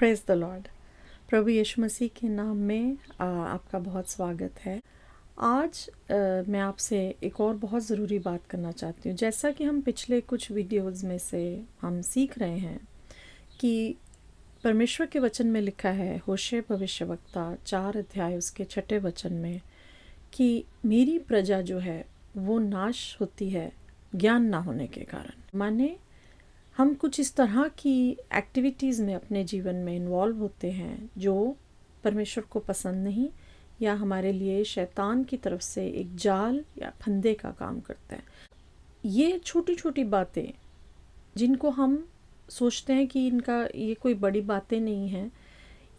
Praise the lord. प्रभु यीशु मसीह के नाम में आपका बहुत स्वागत है। आज मैं आपसे एक और बहुत ज़रूरी बात करना चाहती हूँ। जैसा कि हम पिछले कुछ वीडियोज़ में से हम सीख रहे हैं कि परमेश्वर के वचन में लिखा है, होशे भविष्यवक्ता 4 अध्याय उसके 6 वचन में, कि मेरी प्रजा जो है वो नाश होती है ज्ञान ना होने के कारण। माने हम कुछ इस तरह की एक्टिविटीज़ में अपने जीवन में इन्वॉल्व होते हैं जो परमेश्वर को पसंद नहीं, या हमारे लिए शैतान की तरफ से एक जाल या फंदे का काम करते हैं। ये छोटी छोटी बातें जिनको हम सोचते हैं कि इनका ये कोई बड़ी बातें नहीं हैं,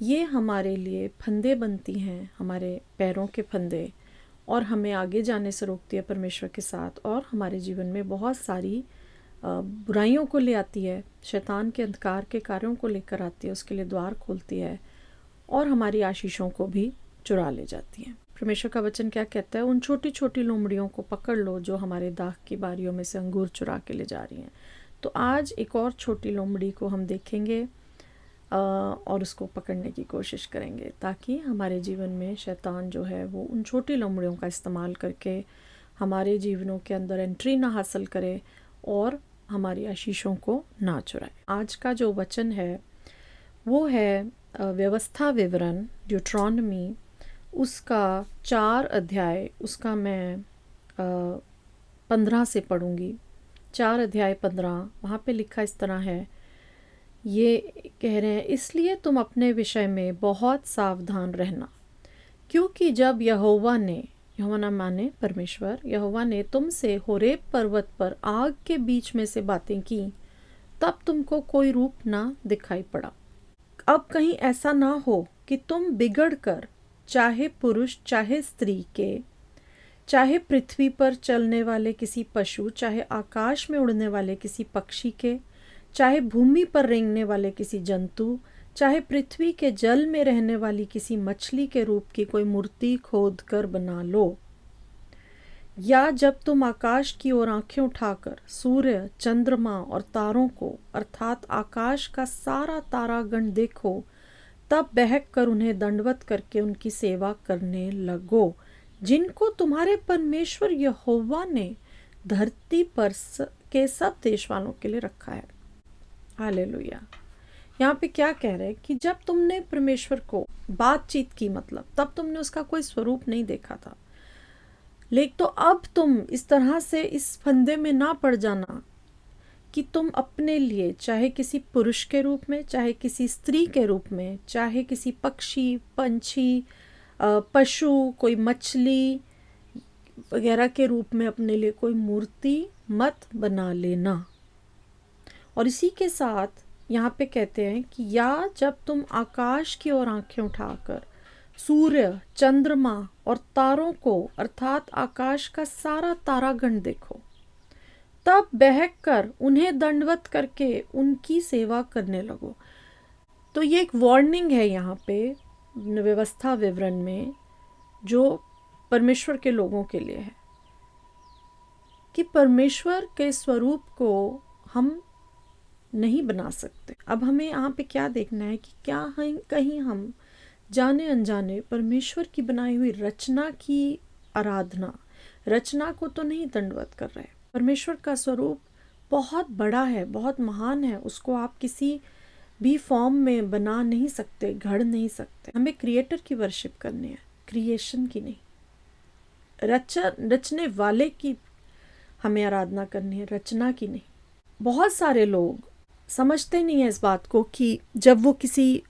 ये हमारे लिए फंदे बनती हैं, हमारे पैरों के फंदे, और हमें आगे जाने से रोकती है परमेश्वर के साथ, और हमारे जीवन में बहुत सारी बुराइयों को ले आती है, शैतान के अंधकार के कार्यों को लेकर आती है, उसके लिए द्वार खोलती है और हमारी आशीषों को भी चुरा ले जाती है। परमेश्वर का वचन क्या कहता है? उन छोटी छोटी लोमड़ियों को पकड़ लो जो हमारे दाख की बारियों में से अंगूर चुरा के ले जा रही हैं। तो आज एक और छोटी लोमड़ी को हम देखेंगे और उसको पकड़ने की कोशिश करेंगे, ताकि हमारे जीवन में शैतान जो है वो उन छोटी लोमड़ियों का इस्तेमाल करके हमारे जीवनों के अंदर एंट्री ना हासिल करे और हमारी आशीषों को ना चुराए। आज का जो वचन है वो है व्यवस्था विवरण ड्यूट्रॉनमी, उसका 4 अध्याय, उसका मैं 15 से पढ़ूंगी। 4 अध्याय 15, वहाँ पे लिखा इस तरह है। ये कह रहे हैं, इसलिए तुम अपने विषय में बहुत सावधान रहना, क्योंकि जब यहोवा ना माने परमेश्वर, यहोवा ने तुमसे होरेब पर्वत पर आग के बीच में से बातें की, तब तुमको कोई रूप ना दिखाई पड़ा। अब कहीं ऐसा ना हो कि तुम बिगड़ कर, चाहे पुरुष चाहे स्त्री के, चाहे पृथ्वी पर चलने वाले किसी पशु, चाहे आकाश में उड़ने वाले किसी पक्षी के, चाहे भूमि पर रेंगने वाले किसी जंतु, चाहे पृथ्वी के जल में रहने वाली किसी मछली के रूप की कोई मूर्ति खोद कर बना लो, या जब तुम आकाश की ओर आंखें उठाकर सूर्य, चंद्रमा और तारों को, अर्थात आकाश का सारा तारागण देखो, तब बहक कर उन्हें दंडवत करके उनकी सेवा करने लगो, जिनको तुम्हारे परमेश्वर यहोवा ने धरती पर के सब देश वालों के लिए रखा है। हालेलुया। यहाँ पे क्या कह रहे हैं कि जब तुमने परमेश्वर को बातचीत की, मतलब तब तुमने उसका कोई स्वरूप नहीं देखा था, लेकिन तो अब तुम इस तरह से इस फंदे में ना पड़ जाना कि तुम अपने लिए, चाहे किसी पुरुष के रूप में, चाहे किसी स्त्री के रूप में, चाहे किसी पक्षी, पंछी, पशु, कोई मछली वगैरह के रूप में अपने लिए कोई मूर्ति मत बना लेना। और इसी के साथ यहाँ पे कहते हैं कि या जब तुम आकाश की ओर आंखें उठाकर सूर्य, चंद्रमा और तारों को, अर्थात आकाश का सारा तारागण देखो, तब बहक कर उन्हें दंडवत करके उनकी सेवा करने लगो। तो ये एक वार्निंग है यहाँ पे व्यवस्था विवरण में, जो परमेश्वर के लोगों के लिए है, कि परमेश्वर के स्वरूप को हम नहीं बना सकते। अब हमें यहाँ पे क्या देखना है कि क्या कहीं हम जाने अनजाने परमेश्वर की बनाई हुई रचना की आराधना, रचना को तो नहीं दंडवत कर रहे। परमेश्वर का स्वरूप बहुत बड़ा है, बहुत महान है, उसको आप किसी भी फॉर्म में बना नहीं सकते, गढ़ नहीं सकते। हमें क्रिएटर की वर्शिप करनी है, क्रिएशन की नहीं। रचने वाले की हमें आराधना करनी है, रचना की नहीं। बहुत सारे लोग समझते नहीं है इस बात को कि जब वो किसी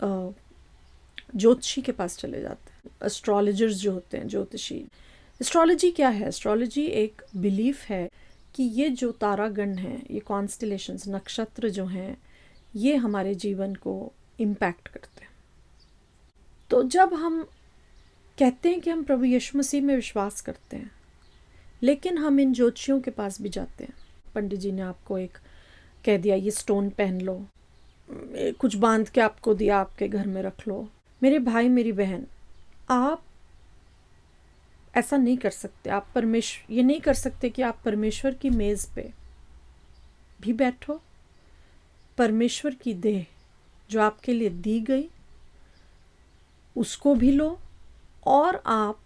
ज्योतिषी के पास चले जाते हैं, एस्ट्रोलॉजर्स जो होते हैं, ज्योतिषी। एस्ट्रोलॉजी क्या है? एस्ट्रोलॉजी एक बिलीफ है कि ये जो तारागण हैं, ये कॉन्स्टेलेशंस, नक्षत्र जो हैं, ये हमारे जीवन को इम्पैक्ट करते हैं। तो जब हम कहते हैं कि हम प्रभु यीशु मसीह में विश्वास करते हैं, लेकिन हम इन ज्योतिषियों के पास भी जाते हैं। पंडित जी ने आपको एक कह दिया, ये स्टोन पहन लो, कुछ बांध के आपको दिया, आपके घर में रख लो। मेरे भाई, मेरी बहन, आप ऐसा नहीं कर सकते। आप ये नहीं कर सकते कि आप परमेश्वर की मेज़ पे भी बैठो, परमेश्वर की देह जो आपके लिए दी गई उसको भी लो, और आप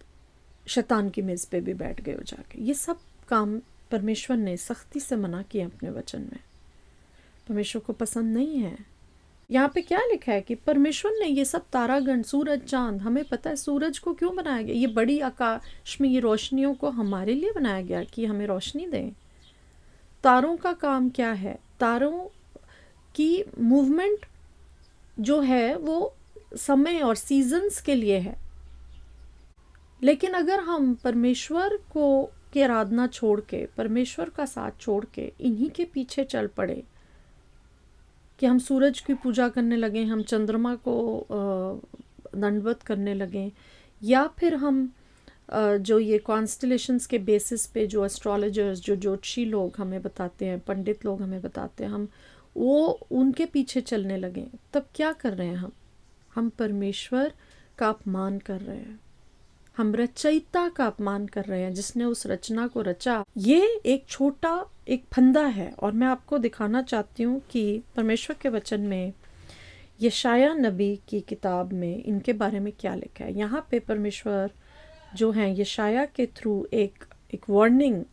शैतान की मेज़ पे भी बैठ गए हो जाके। ये सब काम परमेश्वर ने सख्ती से मना किया अपने वचन में, परमेश्वर को पसंद नहीं है। यहाँ पे क्या लिखा है कि परमेश्वर ने ये सब तारागण, सूरज, चांद, हमें पता है सूरज को क्यों बनाया गया, ये बड़ी आकाश में ये रोशनियों को हमारे लिए बनाया गया कि हमें रोशनी दें। तारों का काम क्या है? तारों की मूवमेंट जो है वो समय और सीजन्स के लिए है। लेकिन अगर हम परमेश्वर को की आराधना छोड़ के, परमेश्वर का साथ छोड़ के इन्हीं के पीछे चल पड़े कि हम सूरज की पूजा करने लगे, हम चंद्रमा को दंडवत करने लगे, या फिर हम जो ये कॉन्स्टलेशंस के बेसिस पे जो एस्ट्रोलॉजर्स, जो ज्योतिषी लोग हमें बताते हैं, पंडित लोग हमें बताते हैं, हम वो उनके पीछे चलने लगे, तब क्या कर रहे हैं हम परमेश्वर का अपमान कर रहे हैं, हम रचयिता का अपमान कर रहे हैं जिसने उस रचना को रचा। ये एक छोटा एक फंदा है, और मैं आपको दिखाना चाहती हूँ कि परमेश्वर के वचन में यशाया नबी की किताब में इनके बारे में क्या लिखा है। यहाँ पे परमेश्वर जो हैं यशाया के थ्रू एक वार्निंग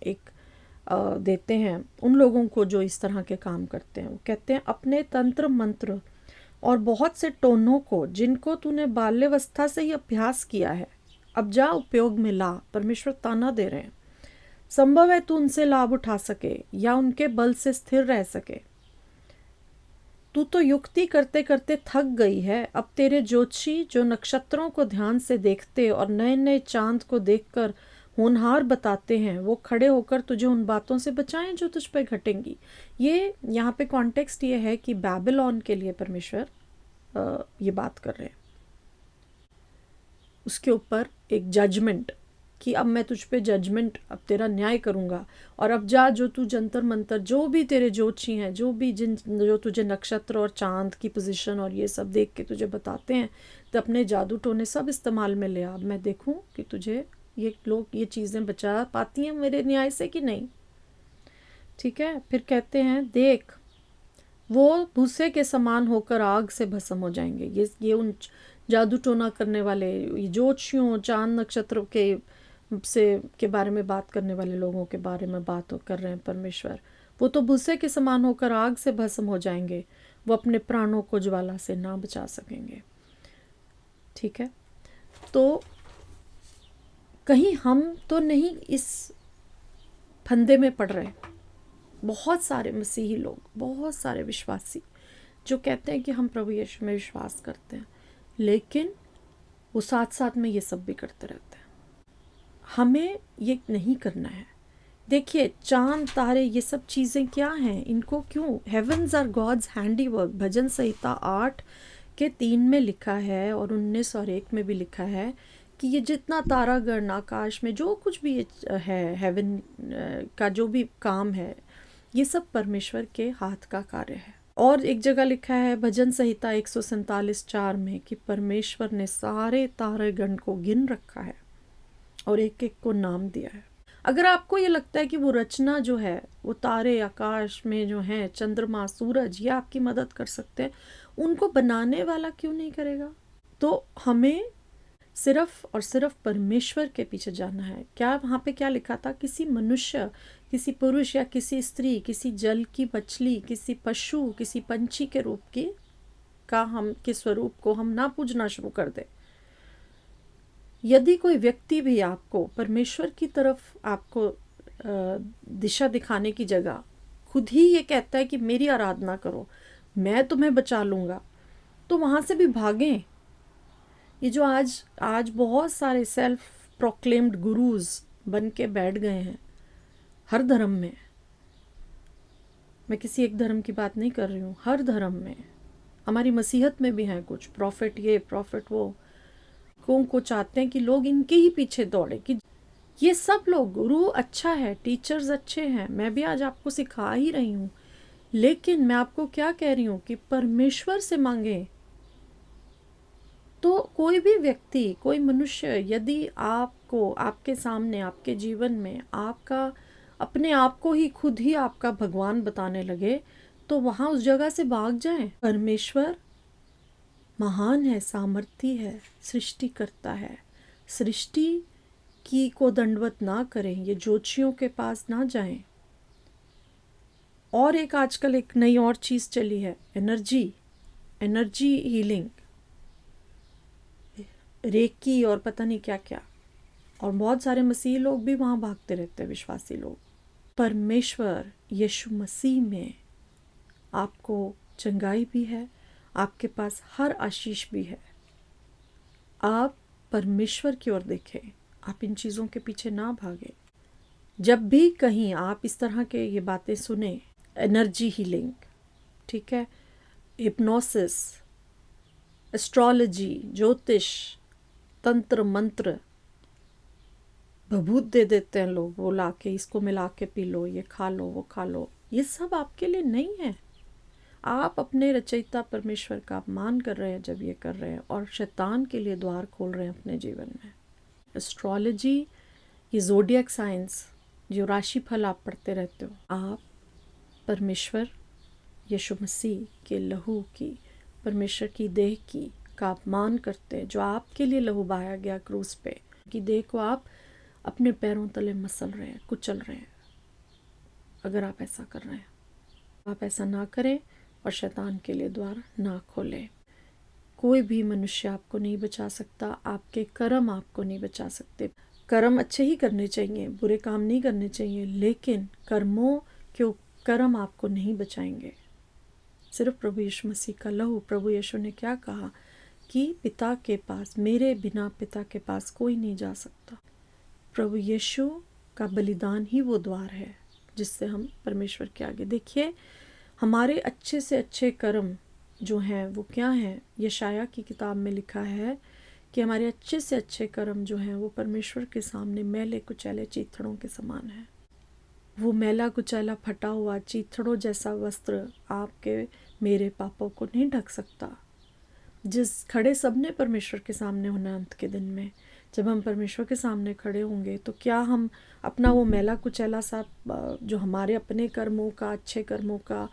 देते हैं उन लोगों को जो इस तरह के काम करते हैं। वो कहते हैं, अपने तंत्र मंत्र और बहुत से टोनों को जिनको तूने बाल्यावस्था से ही अभ्यास किया है, अब जा उपयोग में ला। परमेश्वर ताना दे रहे हैं। संभव है तू उनसे लाभ उठा सके या उनके बल से स्थिर रह सके। तू तो युक्ति करते करते थक गई है। अब तेरे ज्योतिषी जो नक्षत्रों को ध्यान से देखते और नए नए चांद को देखकर होनहार बताते हैं, वो खड़े होकर तुझे उन बातों से बचाएं जो तुझ पे घटेंगी। ये यहाँ पे कॉन्टेक्स्ट ये है कि बैबिलोन के लिए परमेश्वर ये बात कर रहे हैं, उसके ऊपर एक जजमेंट कि अब मैं तुझ पे जजमेंट, अब तेरा न्याय करूँगा, और अब जा, जो तू जंतर मंतर, जो भी तेरे ज्योतिषी हैं, जो तुझे नक्षत्र और चांद की पोजीशन और ये सब देख के तुझे बताते हैं, तो अपने जादू टोने सब इस्तेमाल में ले आ। अब मैं देखूँ कि तुझे ये लोग ये चीज़ें बचा पाती हैं मेरे न्याय से कि नहीं। ठीक है। फिर कहते हैं, देख वो भूसे के समान होकर आग से भस्म हो जाएंगे। ये उन जादू टोना करने वाले ज्योतिषियों, चांद नक्षत्रों के बारे में बात करने वाले लोगों के बारे में बात कर रहे हैं परमेश्वर। वो तो भूसे के समान होकर आग से भस्म हो जाएंगे, वो अपने प्राणों को ज्वाला से ना बचा सकेंगे। ठीक है। तो कहीं हम तो नहीं इस फंदे में पड़ रहे। बहुत सारे मसीही लोग, बहुत सारे विश्वासी जो कहते हैं कि हम प्रभु यीशु में विश्वास करते हैं, लेकिन वो साथ साथ में ये सब भी करते रहते हैं। हमें ये नहीं करना है। देखिए, चांद तारे ये सब चीज़ें क्या हैं, इनको क्यों, हेवन्स आर गॉड्स हैंडीवर्क, भजन संहिता 8:3 में लिखा है और 19 और 1 में भी लिखा है कि ये जितना तारागण आकाश में जो कुछ भी है, हेवन का जो भी काम है, ये सब परमेश्वर के हाथ का कार्य है। और एक जगह लिखा है भजन संहिता 147:4 में कि परमेश्वर ने सारे तारागण को गिन रखा है और एक एक को नाम दिया है। अगर आपको ये लगता है कि वो रचना जो है, वो तारे आकाश में जो हैं, चंद्रमा, सूरज, ये आपकी मदद कर सकते हैं, उनको बनाने वाला क्यों नहीं करेगा? तो हमें सिर्फ और सिर्फ परमेश्वर के पीछे जाना है। क्या वहाँ पे क्या लिखा था? किसी मनुष्य, किसी पुरुष या किसी स्त्री, किसी जल की मछली, किसी पशु, किसी पंछी के रूप के स्वरूप को हम ना पूजना शुरू कर दे। यदि कोई व्यक्ति भी आपको परमेश्वर की तरफ आपको दिशा दिखाने की जगह खुद ही ये कहता है कि मेरी आराधना करो, मैं तुम्हें बचा लूँगा, तो वहाँ से भी भागें। ये जो आज बहुत सारे सेल्फ प्रोक्लेम्ड गुरुज बन के बैठ गए हैं हर धर्म में, मैं किसी एक धर्म की बात नहीं कर रही हूँ, हर धर्म में, हमारी मसीहत में भी हैं कुछ प्रॉफिट, ये प्रॉफिट वो, को चाहते हैं कि लोग इनके ही पीछे दौड़े कि ये सब लोग, गुरु अच्छा है, टीचर्स अच्छे हैं, मैं भी आज आपको सिखा ही रही हूँ, लेकिन मैं आपको क्या कह रही हूँ कि परमेश्वर से मांगे। तो कोई भी व्यक्ति, कोई मनुष्य यदि आपको, आपके सामने, आपके जीवन में आपका अपने आप को ही खुद ही आपका भगवान बताने लगे, तो वहाँ उस जगह से भाग जाएं। परमेश्वर महान है, सामर्थी है, सृष्टि करता है। सृष्टि की को दंडवत ना करें, ये ज्योतिषियों के पास ना जाएं। और एक आजकल एक नई और चीज़ चली है, एनर्जी हीलिंग, रेकी और पता नहीं क्या क्या, और बहुत सारे मसीही लोग भी वहाँ भागते रहते हैं, विश्वासी लोग। परमेश्वर यीशु मसीह में आपको चंगाई भी है, आपके पास हर आशीष भी है। आप परमेश्वर की ओर देखें, आप इन चीज़ों के पीछे ना भागें। जब भी कहीं आप इस तरह के ये बातें सुने, एनर्जी हीलिंग, ठीक है, हिप्नोसिस, एस्ट्रोलॉजी, ज्योतिष, तंत्र मंत्र, भभूत दे देते हैं लोग, वो ला के इसको मिला के पी लो, ये खा लो, वो खा लो, ये सब आपके लिए नहीं है। आप अपने रचयिता परमेश्वर का अपमान कर रहे हैं जब ये कर रहे हैं, और शैतान के लिए द्वार खोल रहे हैं अपने जीवन में। एस्ट्रोलॉजी, ये ज़ोडिएक साइंस, जो राशि फल आप पढ़ते रहते हो, आप परमेश्वर यीशु मसीह के लहू की, परमेश्वर की देह की का अपमान करते हैं, जो आपके लिए लहू बहाया गया क्रूस पे, की देह को आप अपने पैरों तले मसल रहे हैं, कुचल रहे हैं। अगर आप ऐसा कर रहे हैं, आप ऐसा ना करें और शैतान के लिए द्वार ना खोलें। कोई भी मनुष्य आपको नहीं बचा सकता, आपके कर्म आपको नहीं बचा सकते। कर्म अच्छे ही करने चाहिए, बुरे काम नहीं करने चाहिए, लेकिन कर्म आपको नहीं बचाएंगे। सिर्फ प्रभु यीशु मसीह का लहू, प्रभु यीशु ने क्या कहा कि पिता के पास, मेरे बिना पिता के पास कोई नहीं जा सकता। प्रभु यीशु का बलिदान ही वो द्वार है जिससे हम परमेश्वर के आगे। देखिए, हमारे अच्छे से अच्छे कर्म जो हैं वो क्या हैं? यशाया की किताब में लिखा है कि हमारे अच्छे से अच्छे कर्म जो हैं वो परमेश्वर के सामने मैले कुचैले चीथड़ों के समान है। वो मैला कुचैला फटा हुआ चीथड़ों जैसा वस्त्र आपके मेरे पापों को नहीं ढक सकता। जिस खड़े सबने परमेश्वर के सामने होना अंत के दिन में। जब हम परमेश्वर के सामने खड़े होंगे तो क्या हम अपना वो मैला कुचैला सा जो हमारे अपने कर्मों का, अच्छे कर्मों का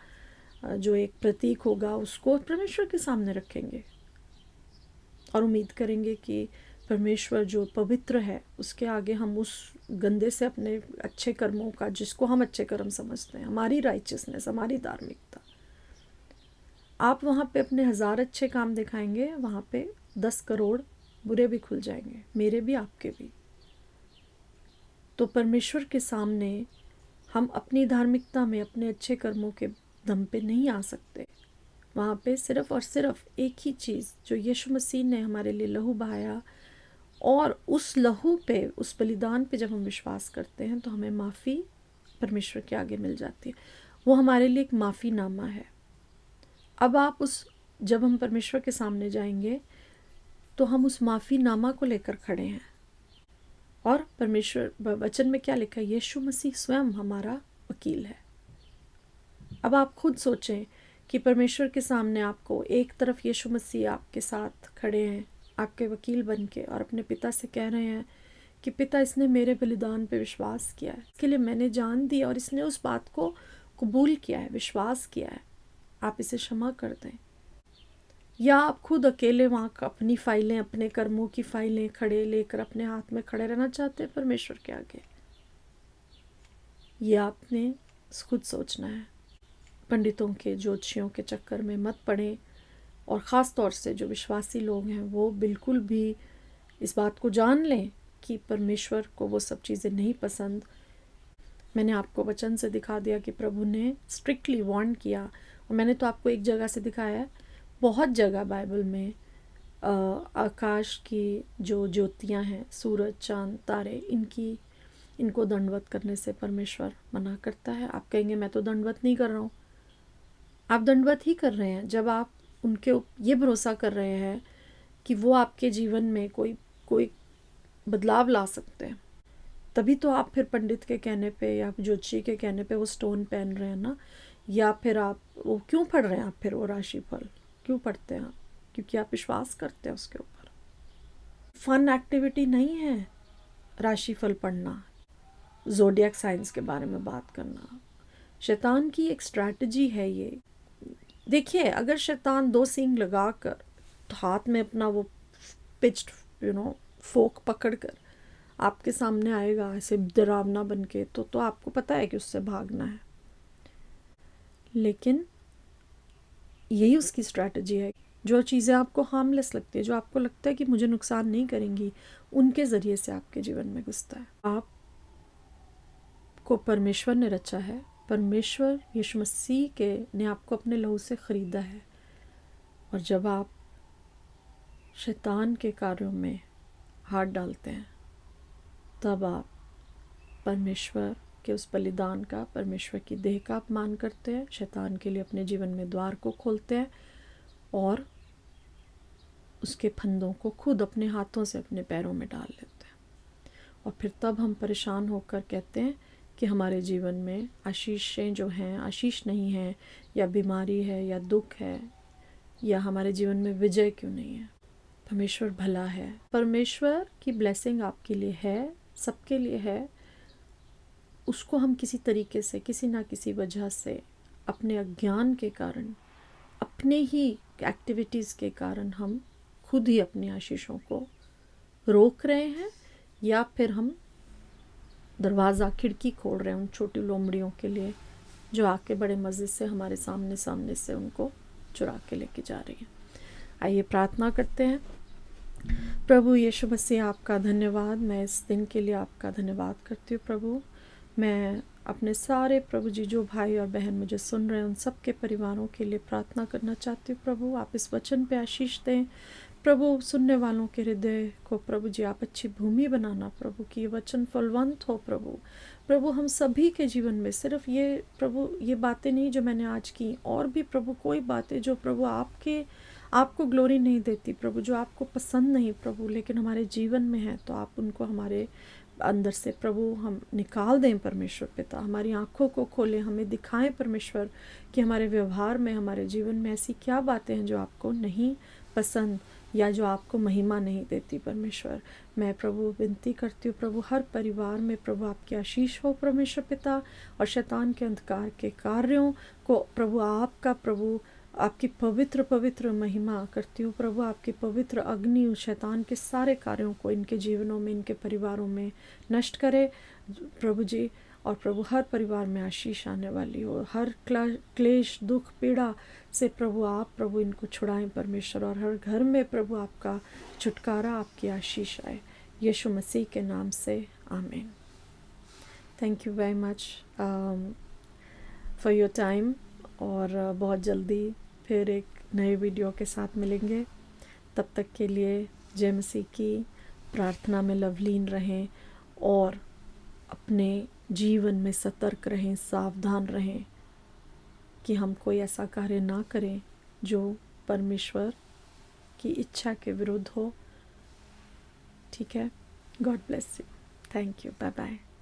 जो एक प्रतीक होगा, उसको परमेश्वर के सामने रखेंगे और उम्मीद करेंगे कि परमेश्वर जो पवित्र है उसके आगे हम उस गंदे से अपने अच्छे कर्मों का, जिसको हम अच्छे कर्म समझते हैं, हमारी राइचियसनेस, हमारी धार्मिकता, आप वहाँ पे अपने 1000 अच्छे काम दिखाएंगे, वहाँ पे 10 करोड़ बुरे भी खुल जाएंगे, मेरे भी आपके भी। तो परमेश्वर के सामने हम अपनी धार्मिकता में, अपने अच्छे कर्मों के दम पे नहीं आ सकते। वहाँ पे सिर्फ और सिर्फ एक ही चीज़, जो यीशु मसीह ने हमारे लिए लहू बहाया, और उस लहू पे, उस बलिदान पे जब हम विश्वास करते हैं तो हमें माफ़ी परमेश्वर के आगे मिल जाती है। वो हमारे लिए एक माफ़ीनामा है। अब आप जब हम परमेश्वर के सामने जाएंगे तो हम उस माफ़ीनामा को लेकर खड़े हैं, और परमेश्वर वचन में क्या लिखा है? यीशु मसीह स्वयं हमारा वकील है। अब आप खुद सोचें कि परमेश्वर के सामने आपको एक तरफ यीशु मसीह आपके साथ खड़े हैं, आपके वकील बन के, और अपने पिता से कह रहे हैं कि पिता, इसने मेरे बलिदान पे विश्वास किया है, इसके लिए मैंने जान दी, और इसने उस बात को कबूल किया है, विश्वास किया है, आप इसे क्षमा कर दें। या आप खुद अकेले वहाँ अपनी फाइलें, अपने कर्मों की फाइलें खड़े लेकर अपने हाथ में खड़े रहना चाहते हैं परमेश्वर के आगे? ये आपने खुद सोचना है। पंडितों के, ज्योतिषियों के चक्कर में मत पड़ें, और ख़ास तौर से जो विश्वासी लोग हैं वो बिल्कुल भी इस बात को जान लें कि परमेश्वर को वो सब चीज़ें नहीं पसंद। मैंने आपको वचन से दिखा दिया कि प्रभु ने स्ट्रिक्टली वार्न किया, और मैंने तो आपको एक जगह से दिखाया है, बहुत जगह बाइबल में आकाश की जो ज्योतियाँ हैं, सूरज, चांद, तारे, इनको दंडवत करने से परमेश्वर मना करता है। आप कहेंगे मैं तो दंडवत नहीं कर रहा हूँ। आप दंडवत ही कर रहे हैं जब आप उनके ये भरोसा कर रहे हैं कि वो आपके जीवन में कोई बदलाव ला सकते हैं। तभी तो आप फिर पंडित के कहने पे या ज्योतिषी के कहने पे वो स्टोन पहन रहे हैं ना, या फिर आप वो क्यों पढ़ रहे हैं? आप फिर वो राशिफल क्यों पढ़ते हैं? क्योंकि आप विश्वास करते हैं उसके ऊपर। फन एक्टिविटी नहीं है राशिफल पढ़ना, ज़ोडिएक साइंस के बारे में बात करना। शैतान की एक स्ट्रैटेजी है ये। देखिए, अगर शैतान 2 सींग लगाकर हाथ में अपना वो पिच्ड फोक पकड़कर आपके सामने आएगा ऐसे डरावना बन के, तो आपको पता है कि उससे भागना है। लेकिन यही उसकी स्ट्रैटेजी है। जो चीज़ें आपको हार्मलेस लगती है, जो आपको लगता है कि मुझे नुकसान नहीं करेंगी, उनके ज़रिए से आपके जीवन में घुसता है। आपको परमेश्वर ने रचा है, परमेश्वर यीशु मसीह के ने आपको अपने लहू से ख़रीदा है। और जब आप शैतान के कार्यों में हाथ डालते हैं, तब आप परमेश्वर के उस बलिदान का, परमेश्वर की देह का अपमान करते हैं, शैतान के लिए अपने जीवन में द्वार को खोलते हैं और उसके फंदों को खुद अपने हाथों से अपने पैरों में डाल लेते हैं। और फिर तब हम परेशान होकर कहते हैं कि हमारे जीवन में आशीषें जो हैं आशीष नहीं हैं, या बीमारी है, या दुख है, या हमारे जीवन में विजय क्यों नहीं है। परमेश्वर भला है, परमेश्वर की ब्लेसिंग आपके लिए है, सबके लिए है। उसको हम किसी तरीके से, किसी ना किसी वजह से, अपने अज्ञान के कारण, अपने ही एक्टिविटीज़ के कारण हम खुद ही अपनी आशीषों को रोक रहे हैं, या फिर हम दरवाज़ा, खिड़की खोल रहे हैं उन छोटी लोमड़ियों के लिए जो आके बड़े मज़े से हमारे सामने से उनको चुरा के लेके जा रही हैं। आइए प्रार्थना करते हैं। प्रभु यीशु मसीह, आपका धन्यवाद। मैं इस दिन के लिए आपका धन्यवाद करती हूँ प्रभु। मैं अपने सारे प्रभु जी जो भाई और बहन मुझे सुन रहे हैं, उन सब के परिवारों के लिए प्रार्थना करना चाहती हूँ प्रभु। आप इस वचन पे आशीष दें प्रभु। सुनने वालों के हृदय को प्रभु जी आप अच्छी भूमि बनाना प्रभु, कि ये वचन फलवंत हो प्रभु। प्रभु हम सभी के जीवन में सिर्फ ये प्रभु ये बातें नहीं जो मैंने आज की, और भी प्रभु कोई बातें जो प्रभु आपको ग्लोरी नहीं देती प्रभु, जो आपको पसंद नहीं प्रभु, लेकिन हमारे जीवन में है, तो आप उनको हमारे अंदर से प्रभु हम निकाल दें परमेश्वर पिता। हमारी आँखों को खोलें, हमें दिखाएं परमेश्वर कि हमारे व्यवहार में, हमारे जीवन में ऐसी क्या बातें हैं जो आपको नहीं पसंद, या जो आपको महिमा नहीं देती परमेश्वर। मैं प्रभु विनती करती हूँ प्रभु, हर परिवार में प्रभु आपकी आशीष हो परमेश्वर पिता, और शैतान के अंधकार के कार्यों को प्रभु आपका प्रभु आपकी पवित्र पवित्र महिमा करती हूँ प्रभु। आपकी पवित्र अग्नि उस शैतान के सारे कार्यों को इनके जीवनों में, इनके परिवारों में नष्ट करे प्रभु जी। और प्रभु हर परिवार में आशीष आने वाली हो, हर क्लेश, दुख, पीड़ा से प्रभु आप प्रभु इनको छुड़ाएं परमेश्वर, और हर घर में प्रभु आपका छुटकारा, आपकी आशीष आए, यीशु मसीह के नाम से आमीन। Thank you very much for your time, और बहुत जल्दी फिर एक नए वीडियो के साथ मिलेंगे। तब तक के लिए जय मसीह की। प्रार्थना में लवलीन रहें और अपने जीवन में सतर्क रहें, सावधान रहें कि हम कोई ऐसा कार्य ना करें जो परमेश्वर की इच्छा के विरुद्ध हो। ठीक है? God bless you. Thank you. Bye bye.